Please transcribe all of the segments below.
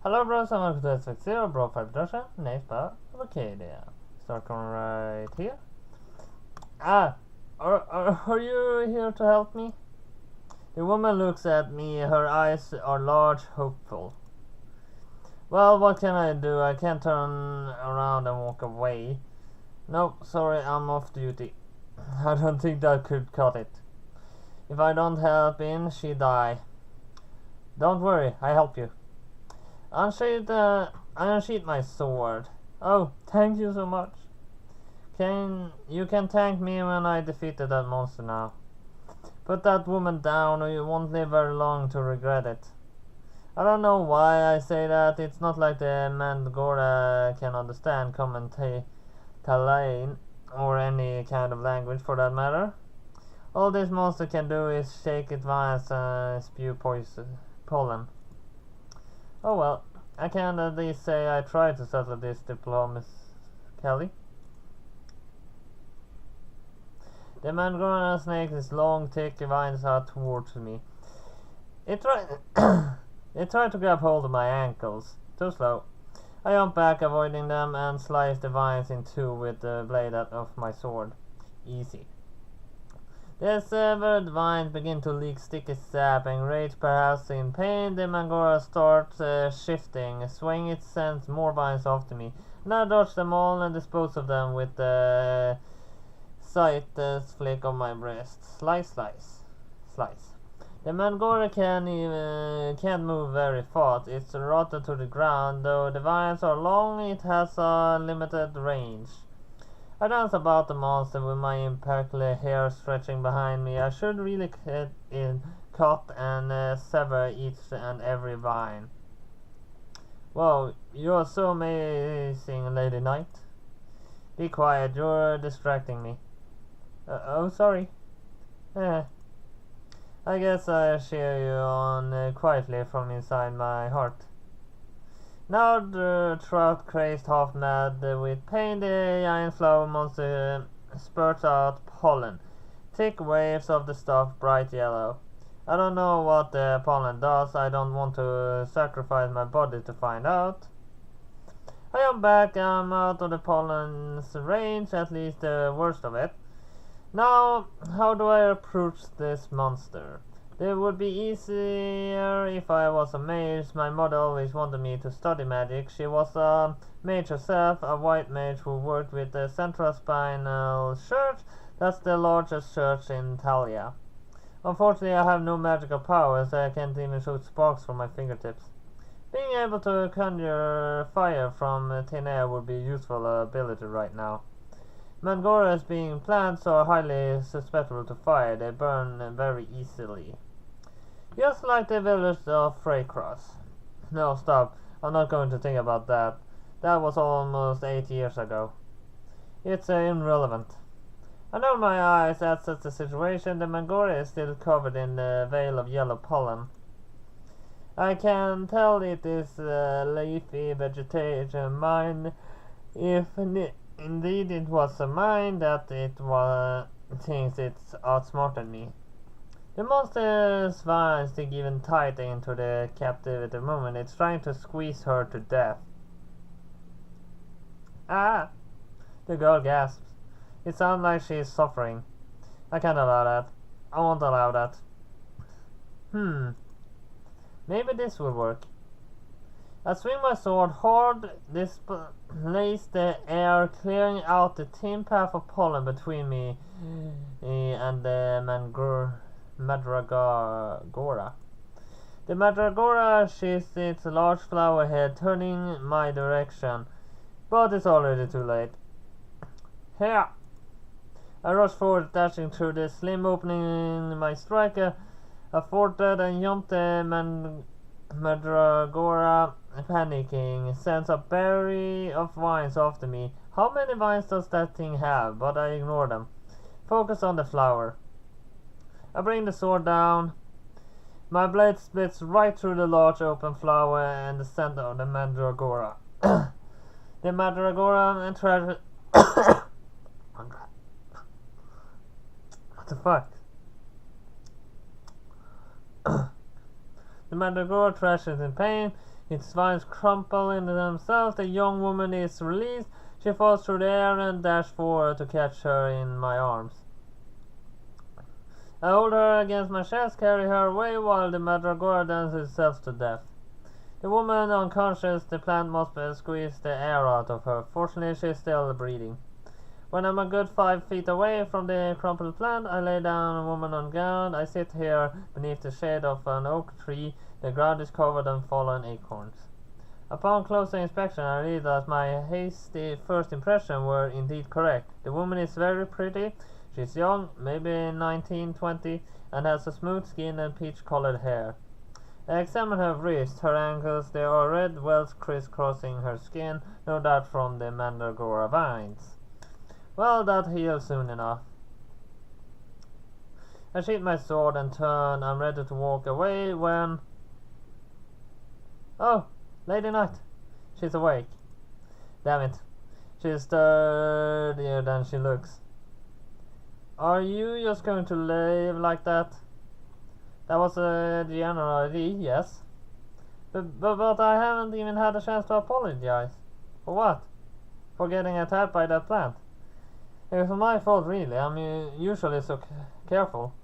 Hello bros, I'm welcome to Aspect 0, BroFive version, named by Arcadia. Start going right here. Are you here to help me? The woman looks at me, her eyes are large, hopeful. Well, what can I do? I can't turn around and walk away. Nope, sorry, I'm off duty. I don't think that could cut it. If I don't help in, she die. Don't worry, I help you. Unsheath my sword. Oh, thank you so much. You can thank me when I defeated that monster now. Put that woman down or you won't live very long to regret it. I don't know why I say that. It's not like the Mandgora can understand common Talain or any kind of language for that matter. All this monster can do is shake its vines and spew pollen. Oh well, I can at least say I tried to settle this diplomatically. The Mandgora snake is long, thick, vines out towards me. It tried to grab hold of my ankles. Too slow. I jump back, avoiding them, and slice the vines in two with the blade of my sword. Easy. The severed vines begin to leak sticky sap, and rage perhaps in pain. The Mandgora starts shifting. Swaying it sends more vines after me. And I dodge them all and dispose of them with the sightless flick of my breast. Slice, slice, slice. The Mandgora can't move very fast. It's rotted to the ground. Though the vines are long, it has a limited range. I dance about the monster with my impeccable hair stretching behind me. I should really cut and sever each and every vine. Whoa, you're so amazing, Lady Knight. Be quiet, you're distracting me. Oh, sorry. I guess I cheer you on quietly from inside my heart. Now the trout-crazed, half-mad with pain, the giant flower monster spurts out pollen. Thick waves of the stuff, bright yellow. I don't know what the pollen does. I don't want to sacrifice my body to find out. I am back. I'm out of the pollen's range, at least the worst of it. Now, how do I approach this monster? It would be easier if I was a mage. My mother always wanted me to study magic. She was a mage herself, a white mage who worked with the Central Spinal Church. That's the largest church in Talia. Unfortunately, I have no magical powers. I can't even shoot sparks from my fingertips. Being able to conjure fire from thin air would be a useful ability right now. Mandgoras, being plants, are highly susceptible to fire. They burn very easily. Just like the village of Freycross. No, stop. I'm not going to think about that. That was almost 8 years ago. It's irrelevant. I know my eyes at such a situation. The Mandgora is still covered in the veil of yellow pollen. I can tell it is leafy vegetation. Mine, if indeed it was a mine, that it thinks it's outsmarted me. The monster's vines dig even tighter into the captive at the moment. It's trying to squeeze her to death. Ah! The girl gasps. It sounds like she is suffering. I can't allow that. I won't allow that. Maybe this will work. I swing my sword hard, displace the air, clearing out the thin path of pollen between me and the Mandragora. The Mandragora shifts its large flower head, turning my direction, but it's already too late. Here! I rush forward, dashing through the slim opening in my striker. I forted and jumped the Mandragora, panicking, sends a berry of vines after me. How many vines does that thing have? But I ignore them. Focus on the flower. I bring the sword down. My blade splits right through the large open flower and the center of the Mandragora. The Mandragora and treasure. What the fuck? The Mandragora thrashes in pain. Its vines crumple into themselves. The young woman is released. She falls through the air and dashes forward to catch her in my arms. I hold her against my chest, carry her away while the mandragora dances itself to death. The woman unconscious, the plant must squeeze the air out of her. Fortunately, she is still breathing. When I'm a good 5 feet away from the crumpled plant, I lay down a woman on the ground. I sit here beneath the shade of an oak tree. The ground is covered in fallen acorns. Upon closer inspection, I realized that my hasty first impression were indeed correct. The woman is very pretty. She's young, maybe 19, 20, and has a smooth skin and peach-colored hair. I examine her wrists, her ankles. There are red welts crisscrossing her skin, no doubt from the mandragora vines. Well, that heals soon enough. I sheath my sword and turn. I'm ready to walk away when... Oh, Lady Night. She's awake. Damn it. She's sturdier than she looks. Are you just going to leave like that? That was a general idea, yes. But I haven't even had a chance to apologize. For what? For getting attacked by that plant. It was my fault, really. I'm usually so careful.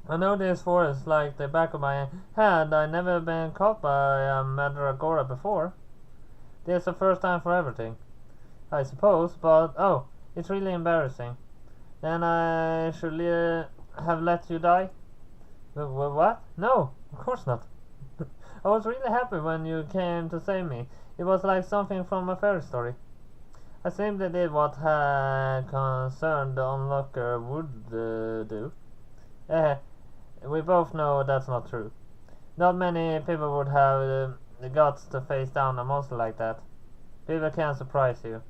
I know this forest like the back of my hand. I've never been caught by a mandragora before. This is the first time for everything, I suppose, but oh, it's really embarrassing. Then I should have let you die? What? No, of course not. I was really happy when you came to save me. It was like something from a fairy story. I simply did what had concerned the onlooker would do. We both know that's not true. Not many people would have the guts to face down a monster like that. People can surprise you.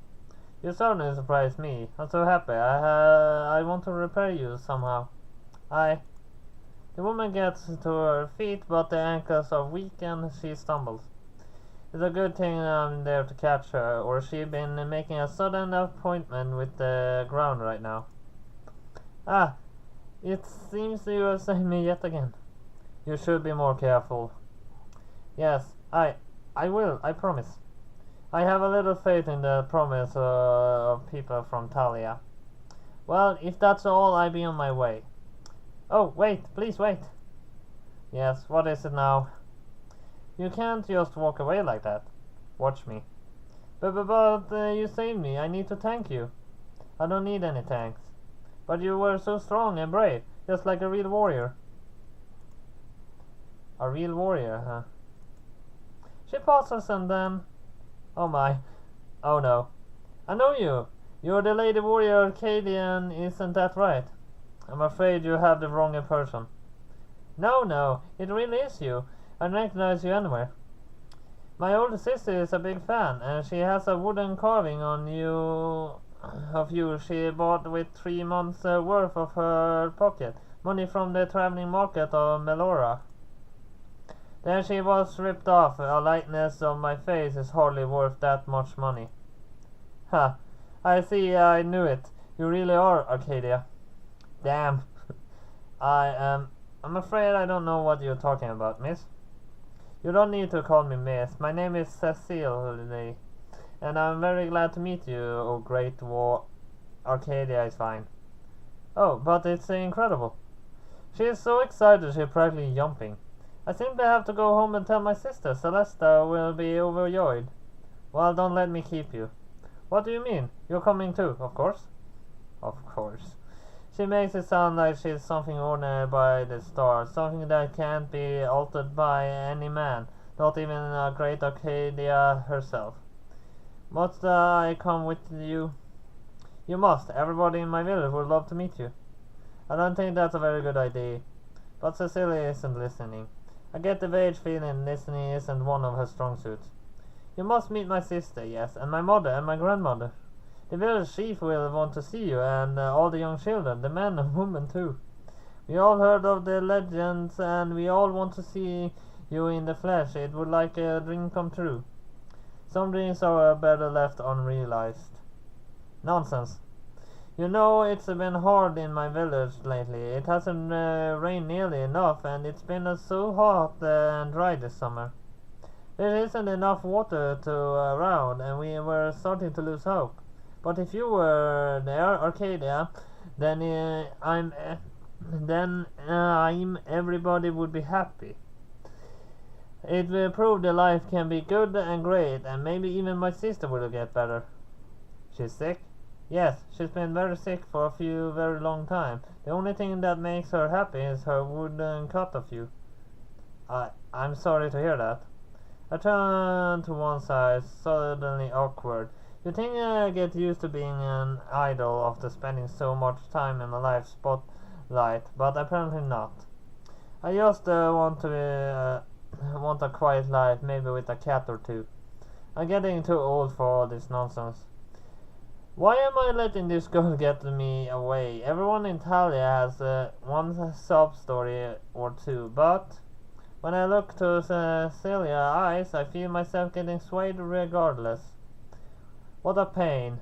You certainly surprised me. I'm so happy. I want to repair you somehow. The woman gets to her feet, but the ankles are weak and she stumbles. It's a good thing I'm there to catch her, or she'd been making a sudden appointment with the ground right now. It seems you have saved me yet again. You should be more careful. Yes, I will, I promise. I have a little faith in the promise of people from Talia. Well, if that's all, I'll be on my way. Oh, wait, please wait. Yes, what is it now? You can't just walk away like that. Watch me. But you saved me. I need to thank you. I don't need any thanks. But you were so strong and brave, just like a real warrior. A real warrior, huh? She pauses and then... Oh my. Oh no. I know you. You're the Lady Warrior Arcadian, isn't that right? I'm afraid you have the wrong person. No, it really is you. I recognize you anywhere. My older sister is a big fan, and she has a wooden carving of you she bought with 3 months' worth of her pocket money from the traveling market of Melora. Then she was ripped off. A likeness of my face is hardly worth that much money. Ha! I see. I knew it. You really are Arcadia. Damn. I'm afraid I don't know what you're talking about, miss. You don't need to call me miss. My name is Cecile, and I'm very glad to meet you, oh great war. Arcadia is fine. Oh, but it's incredible. She is so excited she's practically jumping. I simply have to go home and tell my sister. Celesta will be overjoyed. Well, don't let me keep you. What do you mean? You're coming too, of course? Of course. She makes it sound like she's something ordinary by the stars, something that can't be altered by any man, not even a great Arcadia herself. Must I come with you? You must. Everybody in my village would love to meet you. I don't think that's a very good idea. But Cecilia isn't listening. I get the vague feeling listening isn't one of her strong suits. You must meet my sister, yes, and my mother and my grandmother. The village chief will want to see you, and all the young children, the men and women too. We all heard of the legends, and we all want to see you in the flesh. It would like a dream come true. Some dreams are better left unrealized. Nonsense. You know, it's been hard in my village lately. It hasn't rained nearly enough, and it's been so hot and dry this summer. There isn't enough water to around, and we were starting to lose hope. But if you were there, Arcadia, then everybody would be happy. It will prove that life can be good and great, and maybe even my sister will get better. She's sick? Yes, she's been very sick for a very long time. The only thing that makes her happy is her wooden cut of you. I'm sorry to hear that. I turned to one side, suddenly awkward. You think I get used to being an idol after spending so much time in my life spotlight, but apparently not. I just want a quiet life, maybe with a cat or two. I'm getting too old for all this nonsense. Why am I letting this girl get me away? Everyone in Talia has one sob story or two, but when I look to Celia's eyes, I feel myself getting swayed regardless. What a pain.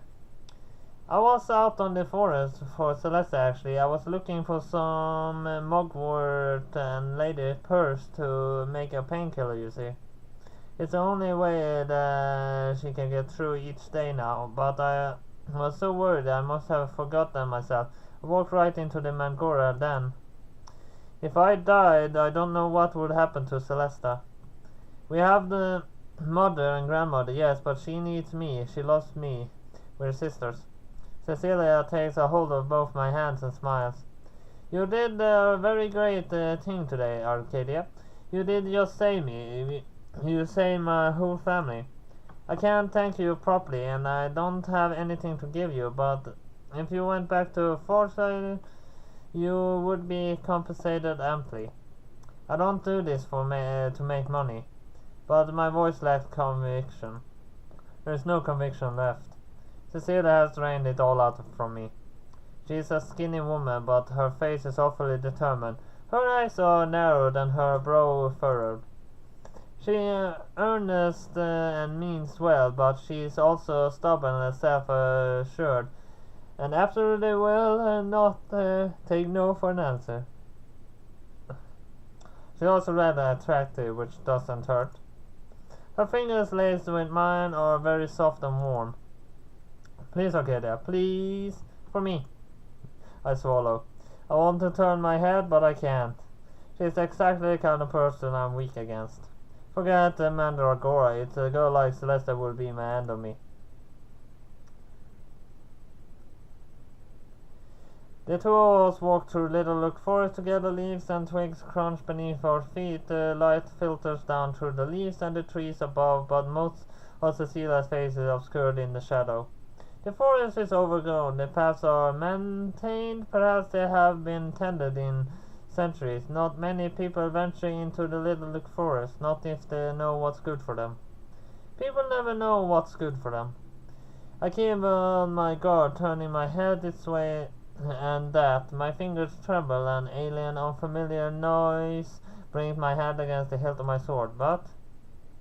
I was out on the forest for Celeste actually. I was looking for some mugwort and lady purse to make a painkiller, you see. It's the only way that she can get through each day now, but I was so worried I must have forgotten myself. I walked right into the Mangora then. If I died, I don't know what would happen to Celesta. We have the mother and grandmother, yes, but she needs me. She lost me. We're sisters. Cecilia takes a hold of both my hands and smiles. You did a very great thing today, Arcadia. You did just save me. You saved my whole family. I can't thank you properly, and I don't have anything to give you, but if you went back to Forsyth, you would be compensated amply. I don't do this to make money, but my voice lacks conviction. There's no conviction left. Cecilia has drained it all out from me. She is a skinny woman, but her face is awfully determined. Her eyes are narrowed and her brow furrowed. She earnest and means well, but she is also stubborn and self-assured, and absolutely will not take no for an answer. She also rather attractive, which doesn't hurt. Her fingers laced with mine are very soft and warm. Please, Arcadia, please, for me. I swallow. I want to turn my head, but I can't. She's exactly the kind of person I'm weak against. Forget Mandragora. It's a girl like Celeste that will be my enemy. The two of us walked through Little Look Forest together. Leaves and twigs crunch beneath our feet. The light filters down through the leaves and the trees above, but most of Cecilia's face is obscured in the shadow. The forest is overgrown. The paths are maintained. Perhaps they have been tended in centuries. Not many people venture into the Little Look Forest, not if they know what's good for them. People never know what's good for them. I keep on my guard, turning my head this way and that. My fingers tremble. An alien, unfamiliar noise brings my hand against the hilt of my sword. But,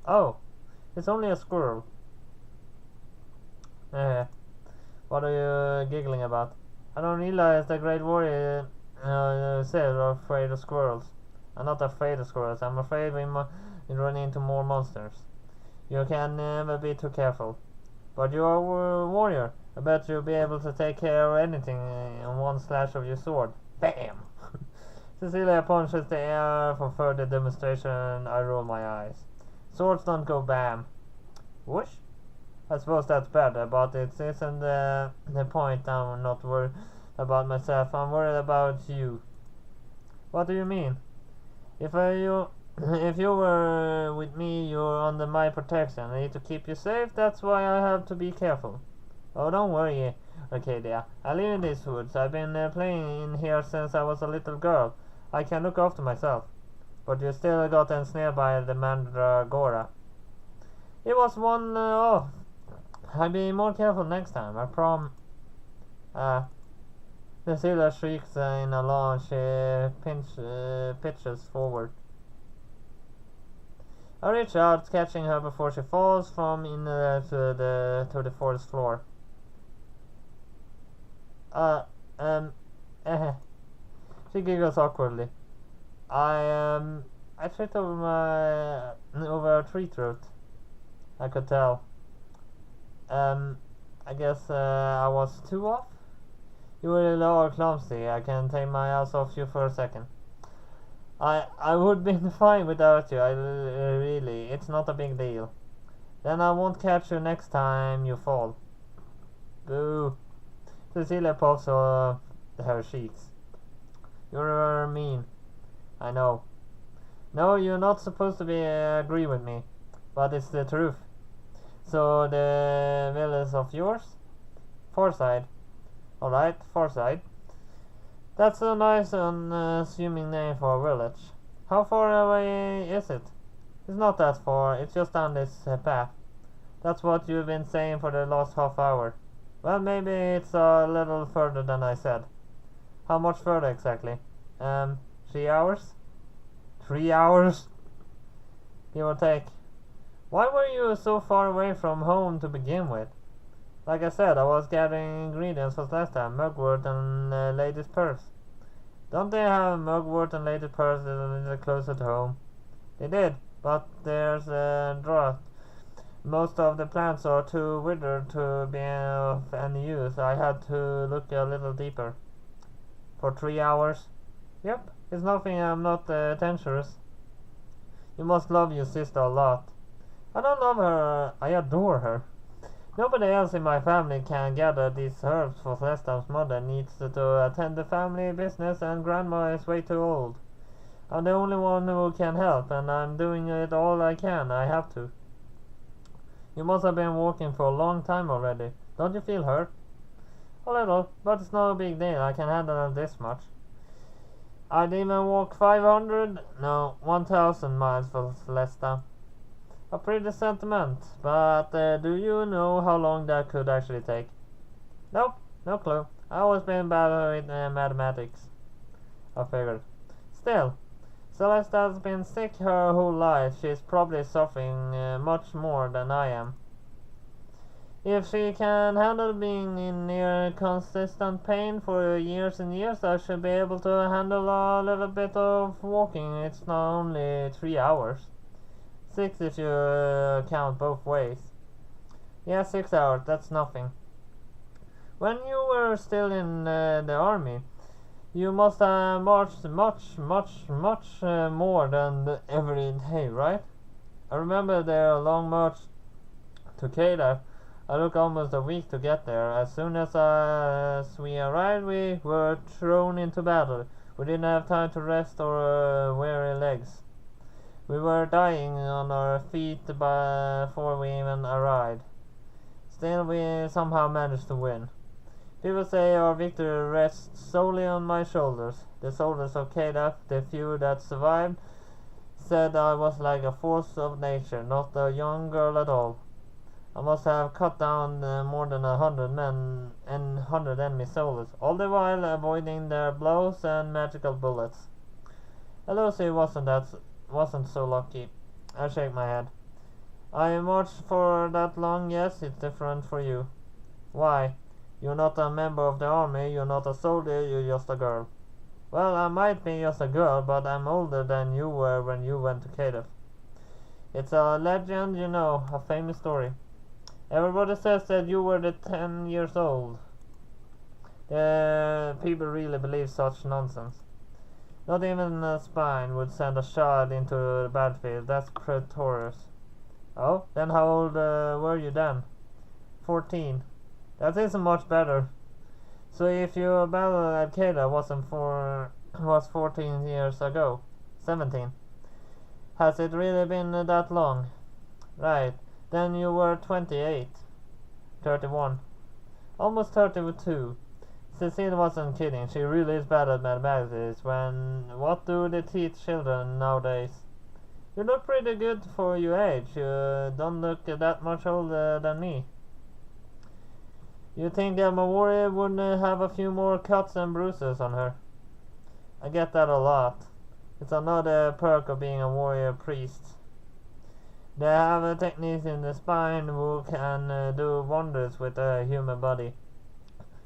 oh, it's only a squirrel. What are you giggling about? I don't realize the great warrior said are afraid of squirrels. I'm not afraid of squirrels. I'm afraid we run into more monsters. You can never be too careful. But you're a warrior. I bet you'll be able to take care of anything in one slash of your sword. Bam! Cecilia punches the air for further demonstration. I roll my eyes. Swords don't go bam. Whoosh? I suppose that's better, but it isn't the point. I'm not worried about myself. I'm worried about you. What do you mean? If you were with me, you're under my protection. I need to keep you safe. That's why I have to be careful. Oh, don't worry, Arcadia. I live in these woods. I've been playing in here since I was a little girl. I can look after myself. But you still got ensnared by the Mandragora. It was one off. I'll be more careful next time, I Cecilia shrieks in alarm. She pitches forward. I reach out, catching her before she falls from in to the forest floor. She giggles awkwardly. I I tripped over a tree root. I could tell. I guess I was too off. You really are clumsy. I can take my eyes off you for a second. I would be fine without you. Really, it's not a big deal. Then I won't catch you next time you fall. Boo. Cecilia puffs her cheeks. You're mean. I know. No, you're not supposed to agree with me, but it's the truth. So the village of yours? Forside. Alright, Forside. That's a nice unassuming name for a village. How far away is it? It's not that far, it's just down this path. That's what you've been saying for the last half hour. Well, maybe it's a little further than I said. How much further exactly? 3 hours? 3 hours? Give or take. Why were you so far away from home to begin with? Like I said, I was gathering ingredients for last time, mugwort and lady's purse. Don't they have mugwort and lady's purse a little closer to home? They did, but there's a drought. Most of the plants are too withered to be of any use. I had to look a little deeper. For 3 hours? Yep, it's nothing. I'm not adventurous. You must love your sister a lot. I don't love her, I adore her. Nobody else in my family can gather these herbs for Celestine's mother needs to attend the family business and grandma is way too old. I'm the only one who can help and I'm doing it all I can. I have to. You must have been walking for a long time already. Don't you feel hurt? A little, but it's no big deal. I can handle this much. I'd even walk 500, no, 1,000 miles for Celestine. A pretty sentiment, but do you know how long that could actually take? Nope, no clue. I always been bad with mathematics. I figured. Still, Celeste has been sick her whole life. She's probably suffering much more than I am. If she can handle being in near consistent pain for years and years, I should be able to handle a little bit of walking. It's not only 3 hours. 6 if you count both ways. Yeah, 6 hours, that's nothing. When you were still in the army, you must have marched much more than every day, right? I remember their long march to Kada. I took almost a week to get there. As soon as we arrived, we were thrown into battle. We didn't have time to rest or weary legs. We were dying on our feet before we even arrived. Still, we somehow managed to win. People say our victory rests solely on my shoulders. The soldiers of Kadaf, the few that survived, said I was like a force of nature, not a young girl at all. I must have cut down more than 100 men and 100 enemy soldiers, all the while avoiding their blows and magical bullets. Lucy wasn't so lucky. I shake my head. I marched for that long, yes, it's different for you. Why? You're not a member of the army, you're not a soldier, you're just a girl. Well, I might be just a girl, but I'm older than you were when you went to Kadaf. It's a legend, you know, a famous story. Everybody says that you were the 10 years old. People really believe such nonsense. Not even a spine would send a child into the battlefield. That's pretorious. Oh, then how old were you then? 14. That isn't much better. So if your battle at Kada was 14 years ago, 17. Has it really been that long? Right. Then you were 28. 31. Almost 32. Cecile wasn't kidding. She really is bad at mathematics. What do they teach children nowadays? You look pretty good for your age. You don't look that much older than me. You think a warrior wouldn't have a few more cuts and bruises on her? I get that a lot. It's another perk of being a warrior priest. They have techniques in the spine who can do wonders with a human body.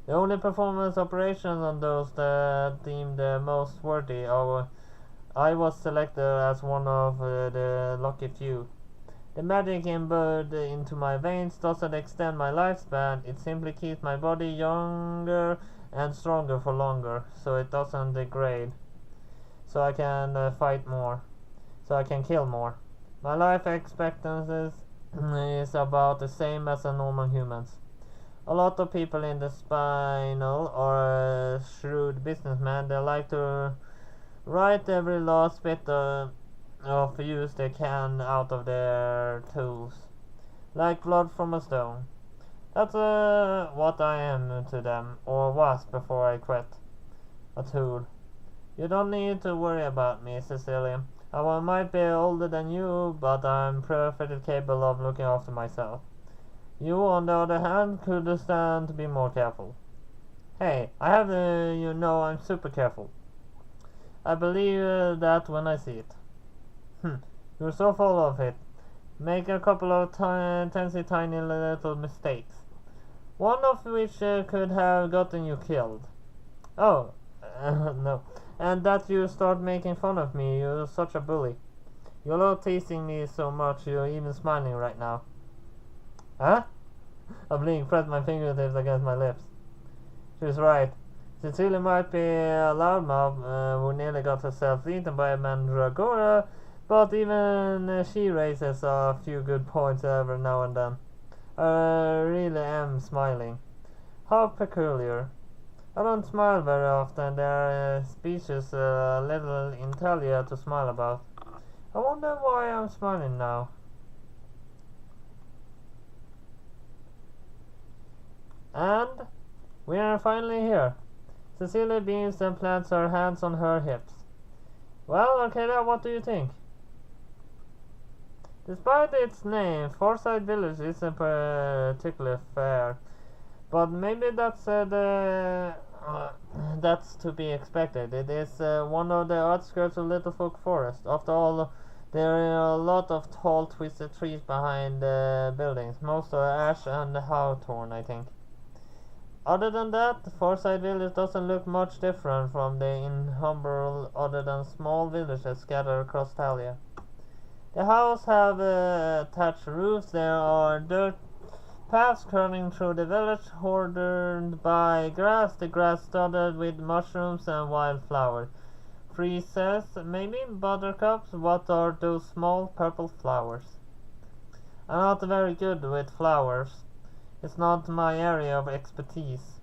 The only performance operations on those that deemed the most worthy are I was selected as one of the lucky few. The magic imbued into my veins doesn't extend my lifespan, it simply keeps my body younger and stronger for longer, so it doesn't degrade. So I can fight more. So I can kill more. My life expectancy is about the same as a normal human's. A lot of people in the spinal are shrewd businessmen. They like to write every last bit of use they can out of their tools, like blood from a stone. That's what I am to them, or was before I quit. A tool. You don't need to worry about me, Cecilia. I might be older than you, but I'm perfectly capable of looking after myself. You, on the other hand, could stand to be more careful. Hey, I have you know I'm super careful. I believe that when I see it. You're so full of it. Make a couple of tiny little mistakes. One of which could have gotten you killed. Oh, no. And that you start making fun of me. You're such a bully. You're not teasing me so much. You're even smiling right now. Huh? I blinked, pressed my fingertips against my lips. She was right. Cecilia might be a loudmouth who nearly got herself eaten by a mandragora, but even she raises a few good points every now and then. I really am smiling. How peculiar. I don't smile very often. There are speeches a little in Talia to smile about. I wonder why I'm smiling now. And we are finally here. Cecilia beams and plants her hands on her hips. Well, Arcadia, what do you think? Despite its name, Forsyth Village isn't particularly fair. But maybe that's to be expected. It is one of the outskirts of Littlefolk Forest. After all, there are a lot of tall, twisted trees behind the buildings. Most are ash and hawthorn, I think. Other than that, Forsyth Village doesn't look much different from the innumerable other than small villages scattered across Talia. The houses have thatched roofs. There are dirt paths curving through the village, bordered by grass. The grass studded with mushrooms and wildflowers. Freezes, maybe buttercups. What are those small purple flowers? I'm not very good with flowers. It's not my area of expertise.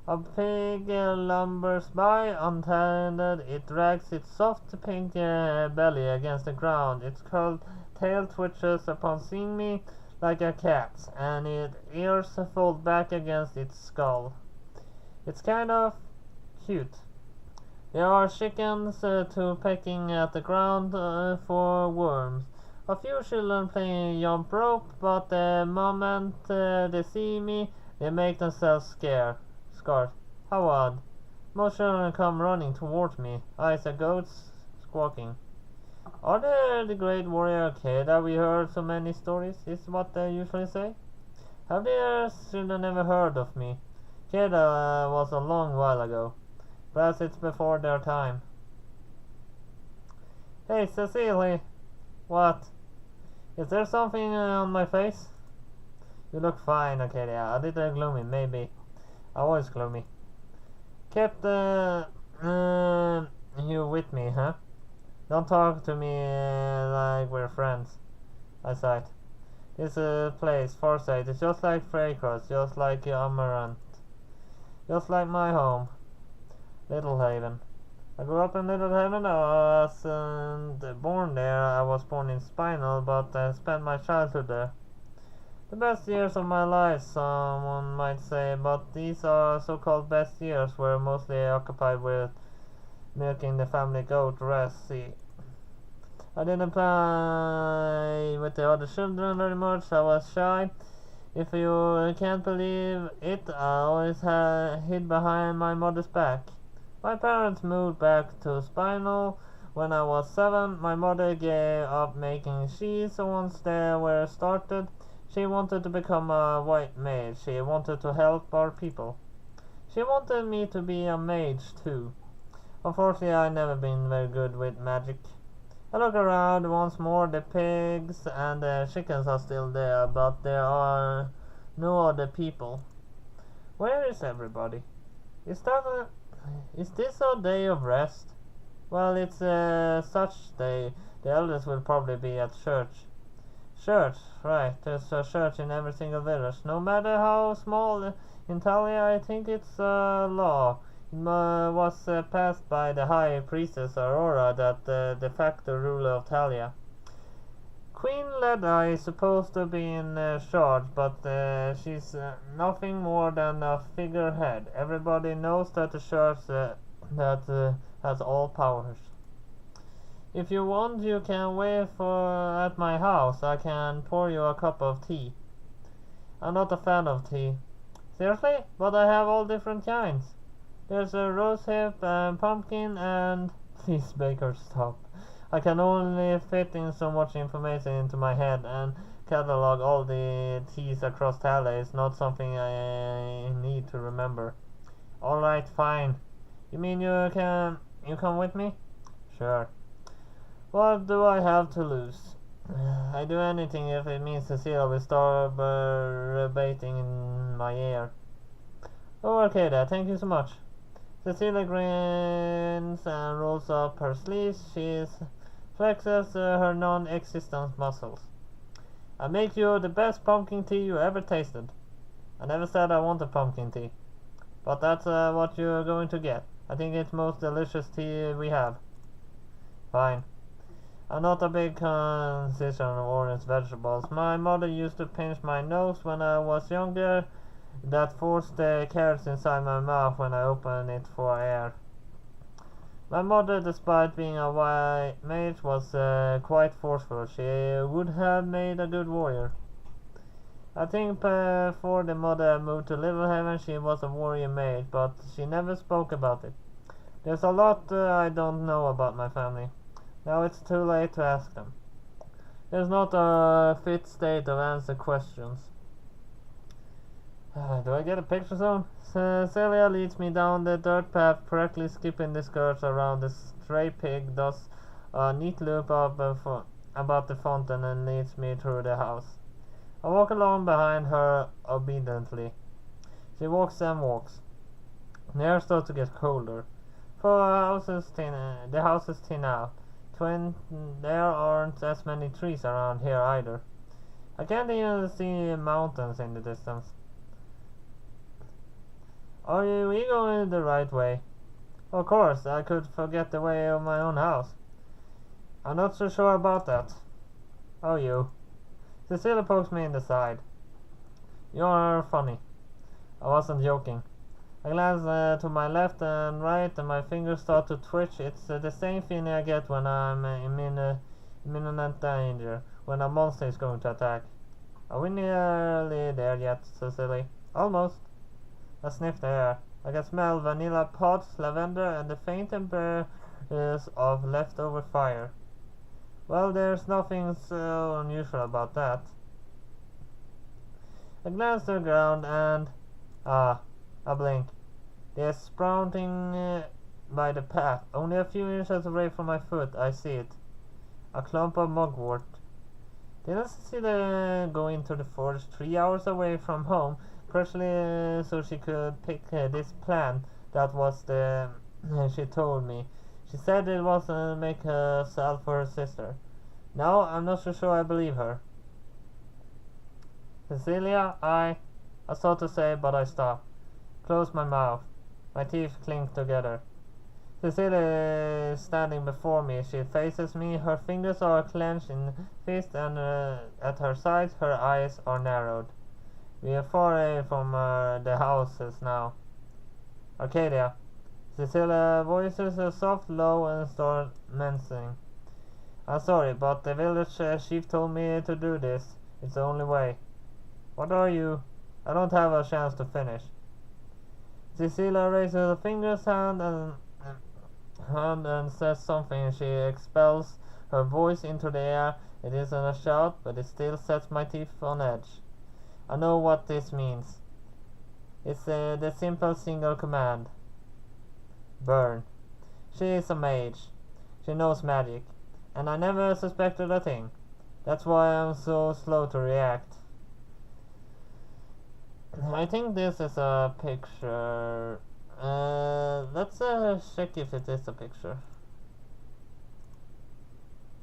A pig lumbers by untended. It drags its soft pink belly against the ground. Its curled tail twitches upon seeing me like a cat's, and its ears fold back against its skull. It's kind of cute. There are chickens too pecking at the ground for worms. A few children playing jump rope, but the moment they see me, they make themselves scared. How odd. Most children come running towards me. Eyes are goats squawking. Are they the great warrior Arcadia? We heard so many stories, is what they usually say. Have their children ever heard of me? Arcadia was a long while ago. Perhaps it's before their time. Hey, Cecilia. What? Is there something on my face? You look fine, Arcadia. A little gloomy, maybe. Always gloomy. Kept you with me, huh? Don't talk to me like we're friends. I sighed. This place, Forsyth, is just like Freycross, just like Amaranth. Just like my home. Little Haven. I grew up in Little Haven. I wasn't born there. I was born in Spinal, but I spent my childhood there. The best years of my life, someone might say, but these are so-called best years were mostly occupied with milking the family goat, Ressie. I didn't play with the other children very much. I was shy. If you can't believe it, I always hid behind my mother's back. My parents moved back to Spinal when I was 7. My mother gave up making cheese once they were started. She wanted to become a white maid. She wanted to help our people. She wanted me to be a mage too. Unfortunately, I've never been very good with magic. I look around once more. The pigs and the chickens are still there, but there are no other people. Where is everybody? Is that is this a day of rest? Well, it's such day. The elders will probably be at church. Church, right. There's a church in every single village. No matter how small in Talia, I think it's a law. It was passed by the high priestess Aurora, that de facto ruler of Talia. Queen Leda is supposed to be in charge, but she's nothing more than a figurehead. Everybody knows that the church has all powers. If you want, you can wait at my house. I can pour you a cup of tea. I'm not a fan of tea. Seriously? But I have all different kinds. There's a rosehip and pumpkin and... Please, baker, stop. I can only fit in so much information into my head, and catalog all the teas across Talia is not something I need to remember. Alright, fine. You mean you come with me? Sure. What do I have to lose? I'd do anything if it means Cecilia will start rebating in my ear. Oh, Arcadia, thank you so much. Cecilia grins and rolls up her sleeves. She flexes her non-existent muscles. I make you the best pumpkin tea you ever tasted. I never said I wanted pumpkin tea, but that's what you're going to get. I think it's most delicious tea we have. Fine. I'm not a big consumer of orange vegetables. My mother used to pinch my nose when I was younger. That forced the carrots inside my mouth when I opened it for air. My mother, despite being a white mage, was quite forceful. She would have made a good warrior. I think before the mother moved to Little Heaven, she was a warrior mage, but she never spoke about it. There's a lot I don't know about my family. Now it's too late to ask them. There's not a fit state to answer questions. Do I get a picture zone? Celia leads me down the dirt path, correctly skipping the skirts around the stray pig, does a neat loop up about the fountain and leads me through the house. I walk along behind her obediently. She walks and walks. The air starts to get colder. The house is thin out. There aren't as many trees around here either. I can't even see mountains in the distance. Are we going the right way? Of course, I could forget the way of my own house. I'm not so sure about that. Oh, you. Cecilia pokes me in the side. You're funny. I wasn't joking. I glance to my left and right, and my fingers start to twitch. It's the same feeling I get when I'm in imminent danger, when a monster is going to attack. Are we nearly there yet, Cecily? Almost. I sniff the air. I can smell vanilla pods, lavender, and the faint embers of leftover fire. Well, there's nothing so unusual about that. I glance to the ground and... I blink. They're sprouting by the path. Only a few inches away from my foot, I see it. A clump of mugwort. Didn't Cecilia go into the forest 3 hours away from home, partially so she could pick this plant? That was the... she told me. She said it was to make herself for her sister. Now, I'm not so sure I believe her. Cecilia, I start to say, but I stop. Close my mouth. My teeth clink together. Cecilia is standing before me. She faces me. Her fingers are clenched in fist, and at her sides, her eyes are narrowed. We are far away from the houses now. Arcadia. Cecilia voices are soft, low, and start menacing. I'm sorry, but the village chief told me to do this. It's the only way. What are you? I don't have a chance to finish. Cecilia raises her fingers hand and says something. She expels her voice into the air. It isn't a shout, but it still sets my teeth on edge. I know what this means. It's the simple single command. Burn. She is a mage. She knows magic. And I never suspected a thing. That's why I'm so slow to react. I think this is a picture. Let's check if it is a picture.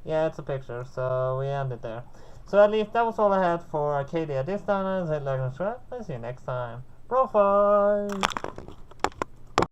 Yeah, it's a picture, so we end it there. So at least that was all I had for Arcadia this time. Hit like and subscribe. I'll see you next time. BroFive!